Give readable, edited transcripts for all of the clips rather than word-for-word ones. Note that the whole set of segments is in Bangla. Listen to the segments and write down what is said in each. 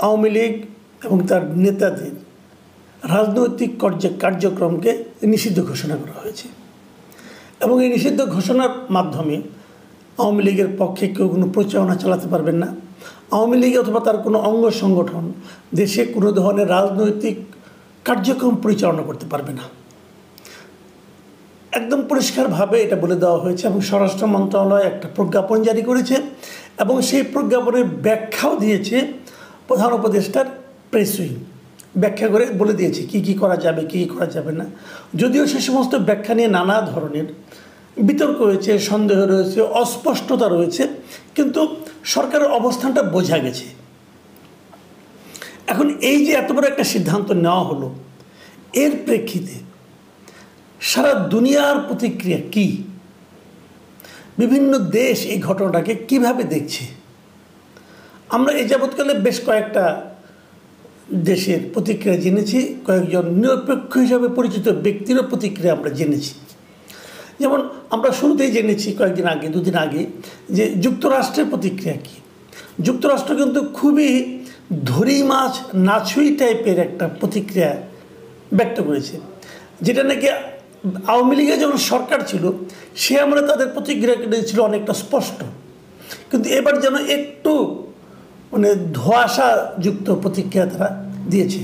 আওয়ামী লীগ এবং তার নেতাদের রাজনৈতিক কার্যক্রমকে নিষিদ্ধ ঘোষণা করা হয়েছে এবং এই নিষিদ্ধ ঘোষণার মাধ্যমে আওয়ামী লীগের পক্ষে কেউ কোনো প্রচারণা চালাতে পারবেন না। আওয়ামী লীগ অথবা তার কোনো অঙ্গ সংগঠন দেশে কোনো ধরনের রাজনৈতিক কার্যক্রম পরিচালনা করতে পারবে না। একদম পরিষ্কারভাবে এটা বলে দেওয়া হয়েছে এবং স্বরাষ্ট্র মন্ত্রণালয় একটা প্রজ্ঞাপন জারি করেছে এবং সেই প্রজ্ঞাপনের ব্যাখ্যাও দিয়েছে প্রধান উপদেষ্টার প্রেস উইং। ব্যাখ্যা করে বলে দিয়েছে কী কী করা যাবে, কী কী করা যাবে না। যদিও সে সমস্ত ব্যাখ্যা নিয়ে নানা ধরনের বিতর্ক রয়েছে, সন্দেহ রয়েছে, অস্পষ্টতা রয়েছে, কিন্তু সরকারের অবস্থানটা বোঝা গেছে। এখন এই যে এত বড় একটা সিদ্ধান্ত নেওয়া হলো, এর প্রেক্ষিতে সারা দুনিয়ার প্রতিক্রিয়া কি, বিভিন্ন দেশ এই ঘটনাটাকে কিভাবে দেখছে। আমরা এই যাবৎকালে বেশ কয়েকটা দেশের প্রতিক্রিয়া জেনেছি, কয়েকজন নিরপেক্ষ হিসাবে পরিচিত ব্যক্তিরও প্রতিক্রিয়া আমরা জেনেছি। যেমন আমরা শুরুতেই জেনেছি কয়েকদিন আগে, দুদিন আগে, যে যুক্তরাষ্ট্রের প্রতিক্রিয়া কী। যুক্তরাষ্ট্র কিন্তু খুবই ধরি মাছ নাছুই টাইপের একটা প্রতিক্রিয়া ব্যক্ত করেছে, যেটা নাকি আওয়ামী লীগের যখন সরকার ছিল সে আমরা তাদের প্রতিক্রিয়া ছিল অনেকটা স্পষ্ট, কিন্তু এবার যেন একটু মানে ধোঁয়াশাযুক্ত প্রতিক্রিয়া তারা দিয়েছে।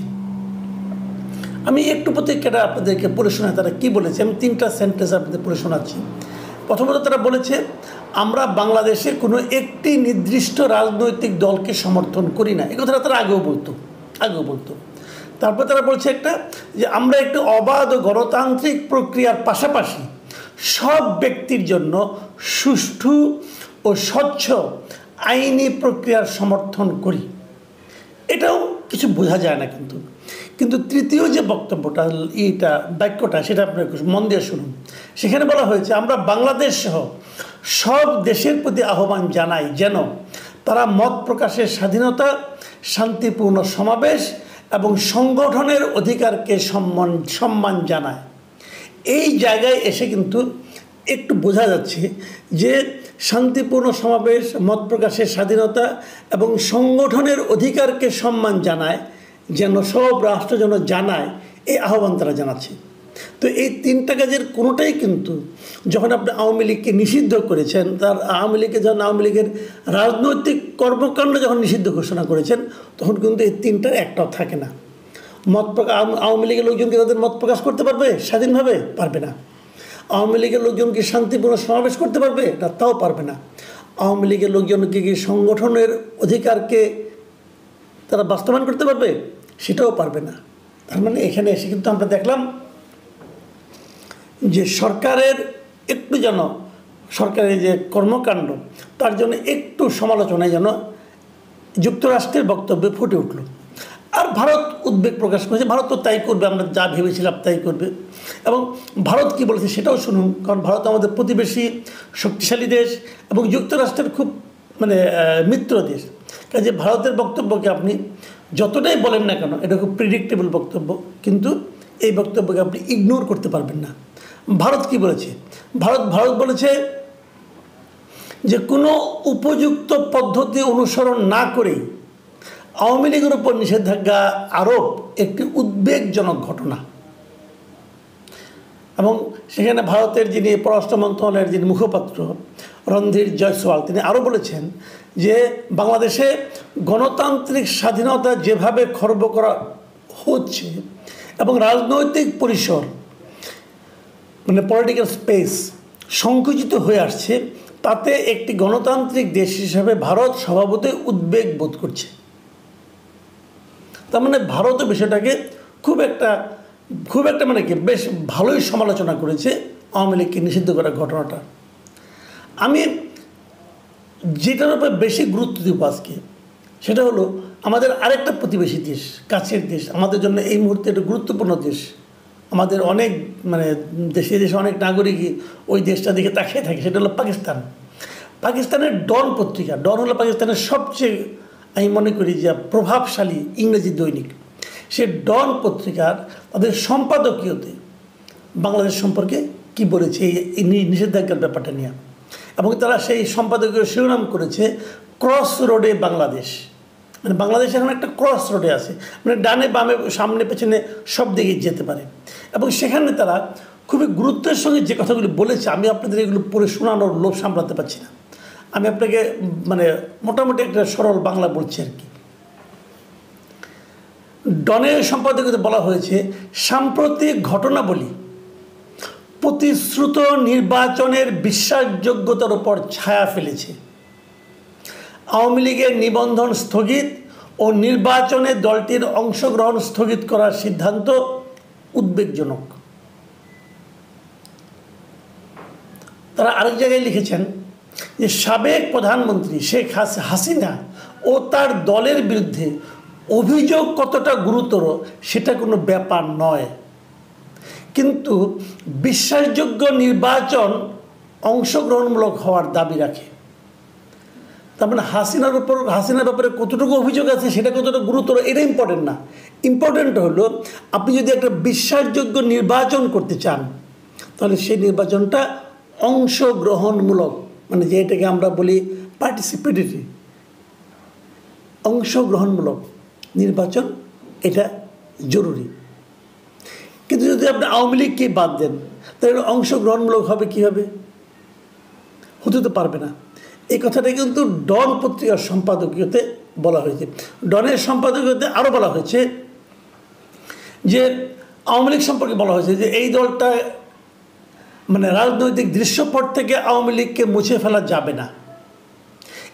আমি একটু প্রতিক্রিয়াটা আপনাদেরকে পড়ে শোনাই তারা কী বলেছে। আমি 3টা সেন্টেন্স আপনাদের পড়ে শোনাচ্ছি। প্রথমত তারা বলেছে, আমরা বাংলাদেশে কোনো একটি নির্দিষ্ট রাজনৈতিক দলকে সমর্থন করি না। এই কথাটা তারা আগেও বলতো। তারপর তারা বলছে একটা, যে আমরা একটি অবাধ ও গণতান্ত্রিক প্রক্রিয়ার পাশাপাশি সব ব্যক্তির জন্য সুষ্ঠু ও স্বচ্ছ আইনি প্রক্রিয়ার সমর্থন করি। এটাও কিছু বোঝা যায় না, কিন্তু তৃতীয় যে বক্তব্যটা, বাক্যটা, সেটা আপনার মন দিয়ে শুনুন। সেখানে বলা হয়েছে, আমরা বাংলাদেশ সহ সব দেশের প্রতি আহ্বান জানাই যেন তারা মত প্রকাশের স্বাধীনতা, শান্তিপূর্ণ সমাবেশ এবং সংগঠনের অধিকারকে সম্মান জানায়। এই জায়গায় এসে কিন্তু একটু বোঝা যাচ্ছে যে শান্তিপূর্ণ সমাবেশ, মত প্রকাশের স্বাধীনতা এবং সংগঠনের অধিকারকে সম্মান জানায়, যেন সব রাষ্ট্র যেন জানায়, এই আহ্বান তারা জানাচ্ছে। তো এই 3টা কাজের কোনোটাই কিন্তু যখন আপনি আওয়ামী লীগকে নিষিদ্ধ করেছেন, তার আওয়ামী লীগের রাজনৈতিক কর্মকাণ্ড যখন নিষিদ্ধ ঘোষণা করেছেন, তখন কিন্তু এই 3টার একটাও থাকে না। আওয়ামী লীগের লোকজন কি তাদের মত প্রকাশ করতে পারবে স্বাধীনভাবে? পারবে না। আওয়ামী লীগের লোকজন কি শান্তিপূর্ণ সমাবেশ করতে পারবে? না, তাও পারবে না। আওয়ামী লীগের লোকজনকে কি সংগঠনের অধিকারকে তারা বাস্তবায়ন করতে পারবে? সেটাও পারবে না। তার মানে এখানে এসে কিন্তু আমরা দেখলাম যে সরকারের একটু যেন সরকারের যে কর্মকাণ্ড, তার জন্য একটু সমালোচনায় যেন যুক্তরাষ্ট্রের বক্তব্যে ফুটে উঠল। আর ভারত উদ্বেগ প্রকাশ করেছে, ভারত তো তাই করবে, আমরা যা ভেবেছিলাম তাই করবে। এবং ভারত কি বলেছে সেটাও শুনুন, কারণ ভারত আমাদের প্রতিবেশী শক্তিশালী দেশ এবং যুক্তরাষ্ট্রের খুব মিত্র দেশ। কাজে ভারতের বক্তব্যকে আপনি যতটাই বলেন না কেন, এটা খুব প্রিডিক্টেবল বক্তব্য, কিন্তু এই বক্তব্যকে আপনি ইগনোর করতে পারবেন না। ভারত কি বলেছে? ভারত বলেছে যে কোনো উপযুক্ত পদ্ধতি অনুসরণ না করেই আওয়ামী লীগের উপর নিষেধাজ্ঞা আরোপ একটি উদ্বেগজনক ঘটনা। এবং সেখানে ভারতের যিনি পররাষ্ট্র মন্ত্রণালয়ের যিনি মুখপাত্র রণধীর জয়সওয়াল, তিনি আরও বলেছেন যে বাংলাদেশে গণতান্ত্রিক স্বাধীনতা যেভাবে খর্ব করা হচ্ছে এবং রাজনৈতিক পরিসর পলিটিক্যাল স্পেস সংকুচিত হয়ে আসছে, তাতে একটি গণতান্ত্রিক দেশ হিসাবে ভারত স্বভাবতই উদ্বেগ বোধ করছে। তার মানে ভারতও বিষয়টাকে খুব একটা বেশ ভালোই সমালোচনা করেছে আওয়ামী লীগকে নিষিদ্ধ করার ঘটনাটা। আমি যেটার উপর বেশি গুরুত্ব দিব আজকে, সেটা হলো আমাদের আরেকটা প্রতিবেশী দেশ, কাছের দেশ, আমাদের জন্য এই মুহূর্তে একটা গুরুত্বপূর্ণ দেশ। আমাদের অনেক দেশে অনেক নাগরিকই ওই দেশটা দিকে তাকিয়ে থাকে, সেটা হলো পাকিস্তান। পাকিস্তানের ডন পত্রিকা, ডন হলো পাকিস্তানের সবচেয়ে, আমি মনে করি যে প্রভাবশালী ইংরেজি দৈনিক। সে ডন পত্রিকার তাদের সম্পাদকীয়তে বাংলাদেশ সম্পর্কে কি বলেছে এই নিষেধাজ্ঞার ব্যাপারটা নিয়ে, এবং তারা সেই সম্পাদকীয় শিরোনাম করেছে ক্রস রোডে বাংলাদেশ, মানে বাংলাদেশ এখন একটা ক্রস রোডে আছে, মানে ডানে বামে সামনে পেছনে সব দিকেই যেতে পারে। এবং সেখানে তারা খুবই গুরুত্বের সঙ্গে যে কথাগুলি বলেছে, আমি আপনাদের এগুলো পড়ে শোনানোর লোভ সামলাতে পারছি না, আমি আপনাকে মানে মোটামুটি একটা সরল বাংলা বলছি আর কি। ডনের সম্পাদকীয়তে বলা হয়েছে, সাম্প্রতিক ঘটনাবলী প্রতিশ্রুত নির্বাচনের বিশ্বাসযোগ্যতার উপর ছায়া ফেলেছে। আওয়ামী লীগের নিবন্ধন স্থগিত ও নির্বাচনে দলটির অংশগ্রহণ স্থগিত করার সিদ্ধান্ত উদ্বেগজনক। তারা আরেক জায়গায় লিখেছেন যে সাবেক প্রধানমন্ত্রী শেখ হাসিনা ও তার দলের বিরুদ্ধে অভিযোগ কতটা গুরুতর সেটা কোনো ব্যাপার নয়, কিন্তু বিশ্বাসযোগ্য নির্বাচন অংশগ্রহণমূলক হওয়ার দাবি রাখে। তার মানে হাসিনার ব্যাপারে কতটুকু অভিযোগ আছে সেটা কতটা গুরুতর এটা ইম্পর্টেন্ট না। ইম্পর্টেন্ট হলো আপনি যদি একটা বিশ্বাসযোগ্য নির্বাচন করতে চান তাহলে সেই নির্বাচনটা অংশগ্রহণমূলক, মানে যেটাকে আমরা বলি পার্টিসিপেটরি, অংশগ্রহণমূলক নির্বাচন, এটা জরুরি। কিন্তু যদি আপনি আওয়ামী লীগকে বাদ দেন তাহলে অংশগ্রহণমূলক হবে কীভাবে? হতে তো পারবে না। এই কথাটা কিন্তু ডন পত্রিকার সম্পাদকীয়তে বলা হয়েছে। ডনের সম্পাদকীয়তে আরও বলা হয়েছে যে আওয়ামী লীগ সম্পর্কে বলা হয়েছে যে এই দলটা মানে রাজনৈতিক দৃশ্যপট থেকে আওয়ামী লীগকে মুছে ফেলা যাবে না।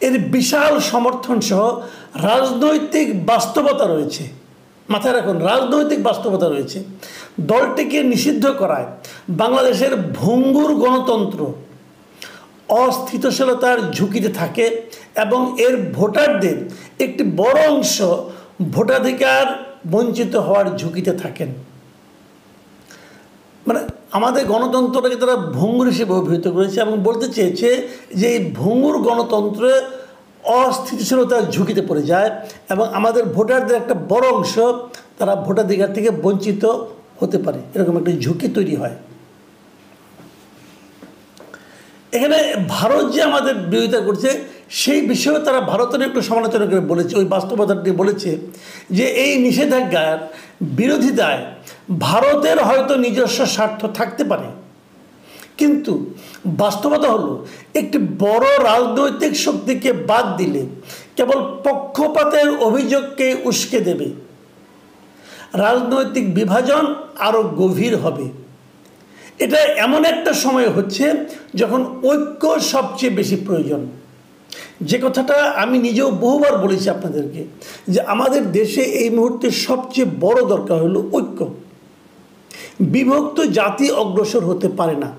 এর বিশাল সমর্থন সহ রাজনৈতিক বাস্তবতা রয়েছে, মাথায় রাখুন, রাজনৈতিক বাস্তবতা রয়েছে। দলটিকে নিষিদ্ধ করায় বাংলাদেশের ভঙ্গুর গণতন্ত্র অস্থিতিশীলতার ঝুঁকিতে থাকে এবং এর ভোটারদের একটি বড় অংশ ভোটাধিকার বঞ্চিত হওয়ার ঝুঁকিতে থাকেন। মানে আমাদের গণতন্ত্রটাকে তারা ভঙ্গুর হিসেবে অভিহিত করেছে এবং বলতে চেয়েছে যে এই ভঙ্গুর গণতন্ত্রে অস্থিতিশীলতার ঝুঁকিতে পড়ে যায় এবং আমাদের ভোটারদের একটা বড় অংশ তারা ভোটাধিকার থেকে বঞ্চিত হতে পারে, এরকম একটা ঝুঁকি তৈরি হয়। এখানে ভারত যে আমাদের বিরোধিতা করছে সেই বিষয়ে তারা ভারতের একটু সমালোচনা করে বলেছে, ওই বাস্তবতাটি বলেছে যে এই নিষেধাজ্ঞার বিরোধিতায় ভারতের হয়তো নিজস্ব স্বার্থ থাকতে পারে, কিন্তু বাস্তবতা হলো একটি বড় রাজনৈতিক শক্তিকে বাদ দিলে কেবল পক্ষপাতের অভিযোগকে উস্কে দেবে, রাজনৈতিক বিভাজন আরও গভীর হবে। এটা এমন একটা সময় হচ্ছে যখন ঐক্য সবচেয়ে বেশি প্রয়োজন। যে কথাটা আমি নিজেও বহুবার বলেছি আপনাদেরকে যে আমাদের দেশে এই মুহূর্তে সবচেয়ে বড় দরকার হলো ঐক্য। বিভক্ত জাতি অগ্রসর হতে পারে না।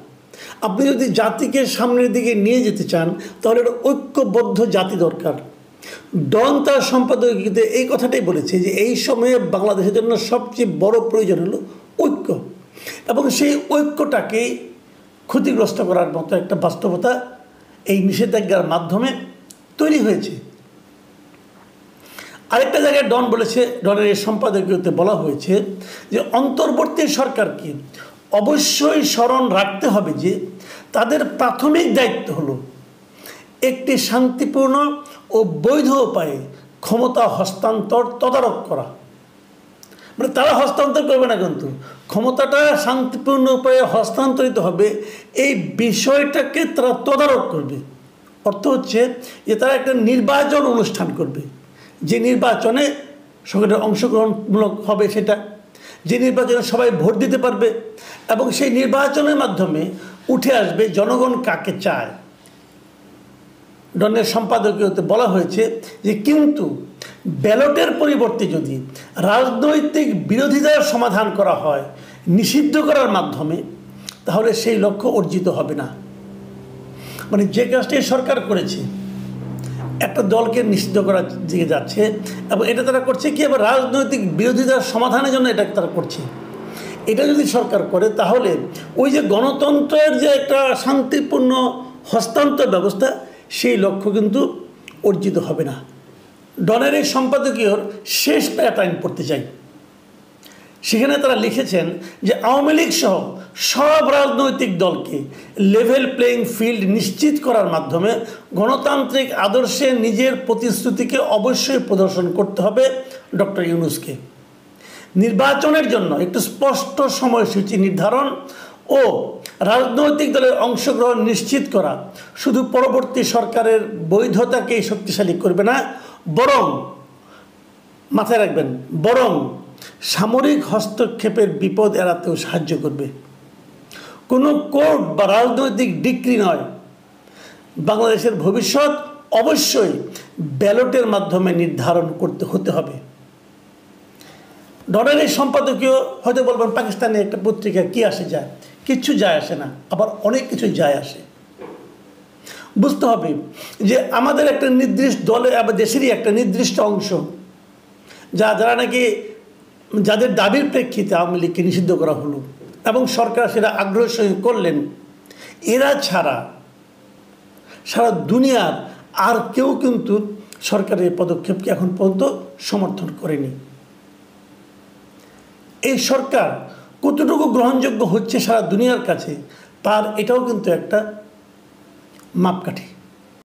আপনি যদি জাতিকে সামনের দিকে নিয়ে যেতে চান তাহলে একটা ঐক্যবদ্ধ জাতি দরকার। ডন তার সম্পাদকীয়তে এই কথাটাই বলেছে যে এই সময়ে বাংলাদেশের জন্য সবচেয়ে বড় প্রয়োজন হলো ঐক্য, এবং সেই ঐক্যটাকেই ক্ষতিগ্রস্ত করার মতো একটা বাস্তবতা এই নিষেধাজ্ঞার মাধ্যমে তৈরি হয়েছে। আরেকটা জায়গায় ডন বলেছে, ডনের এই সম্পাদকীয়তে বলা হয়েছে যে অন্তর্বর্তী সরকারকে অবশ্যই স্মরণ রাখতে হবে যে তাদের প্রাথমিক দায়িত্ব হলো একটি শান্তিপূর্ণ ও বৈধ উপায়ে ক্ষমতা হস্তান্তর তদারক করা। মানে তারা হস্তান্তর করবে না, কিন্তু ক্ষমতাটা শান্তিপূর্ণ উপায়ে হস্তান্তরিত হবে এই বিষয়টাকে তারা তদারক করবে। অর্থ হচ্ছে যে তারা একটা নির্বাচন অনুষ্ঠান করবে, যে নির্বাচনে সকলের অংশগ্রহণমূলক হবে, সেটা যে নির্বাচনে সবাই ভোট দিতে পারবে এবং সেই নির্বাচনের মাধ্যমে উঠে আসবে জনগণ কাকে চায়। ডনের সম্পাদকীয়তে বলা হয়েছে যে কিন্তু ব্যালটের পরিবর্তে যদি রাজনৈতিক বিরোধিতার সমাধান করা হয় নিষিদ্ধ করার মাধ্যমে, তাহলে সেই লক্ষ্য অর্জিত হবে না। মানে যে কাজটি সরকার করেছে, একটা দলকে নিষিদ্ধ করার দিকে যাচ্ছে এবং এটা তারা করছে কি আবার রাজনৈতিক বিরোধিতার সমাধানের জন্য এটা তারা করছে। এটা যদি সরকার করে তাহলে ওই যে গণতন্ত্রের যে একটা শান্তিপূর্ণ হস্তান্তর ব্যবস্থা, সেই লক্ষ্য কিন্তু অর্জিত হবে না। ডনের এই সম্পাদকীয়র শেষ প্যারাটা আমি পড়তে চাই। সেখানে তারা লিখেছেন যে আওয়ামী লীগ সহ সব রাজনৈতিক দলকে লেভেল প্লেয়িং ফিল্ড নিশ্চিত করার মাধ্যমে গণতান্ত্রিক আদর্শে নিজের প্রতিশ্রুতিকে অবশ্যই প্রদর্শন করতে হবে ডক্টর ইউনূসকে। নির্বাচনের জন্য একটু স্পষ্ট সময়সূচি নির্ধারণ ও রাজনৈতিক দলের অংশগ্রহণ নিশ্চিত করা শুধু পরবর্তী সরকারের বৈধতাকেই শক্তিশালী করবে না, বরং মাথায় রাখবেন, বরং সামরিক হস্তক্ষেপের বিপদ এড়াতেও সাহায্য করবে। কোনো কোর্ট বা রাজনৈতিক ডিক্রি নয়, বাংলাদেশের ভবিষ্যৎ অবশ্যই ব্যালটের মাধ্যমে নির্ধারণ হতে হবে। ডনের এই সম্পাদকীয় হয়তো বলবেন পাকিস্তানে একটা পত্রিকা কি আসে যায়, কিচ্ছু যায় আসে না, আবার অনেক কিছু যায় আসে। বুঝতে হবে যে আমাদের একটা নির্দিষ্ট দলে, আমাদের দেশেরই একটা নির্দিষ্ট অংশ যারা নাকি যাদের দাবির প্রেক্ষিতে আওয়ামী লীগকে নিষিদ্ধ করা হলো এবং সরকার সেটা আগ্রহের সঙ্গে করলেন, এরা ছাড়া সারা দুনিয়ার আর কেউ কিন্তু সরকারের পদক্ষেপকে এখন পর্যন্ত সমর্থন করেনি। এই সরকার কতটুকু গ্রহণযোগ্য হচ্ছে সারা দুনিয়ার কাছে, তার এটাও কিন্তু একটা মাপকাঠি।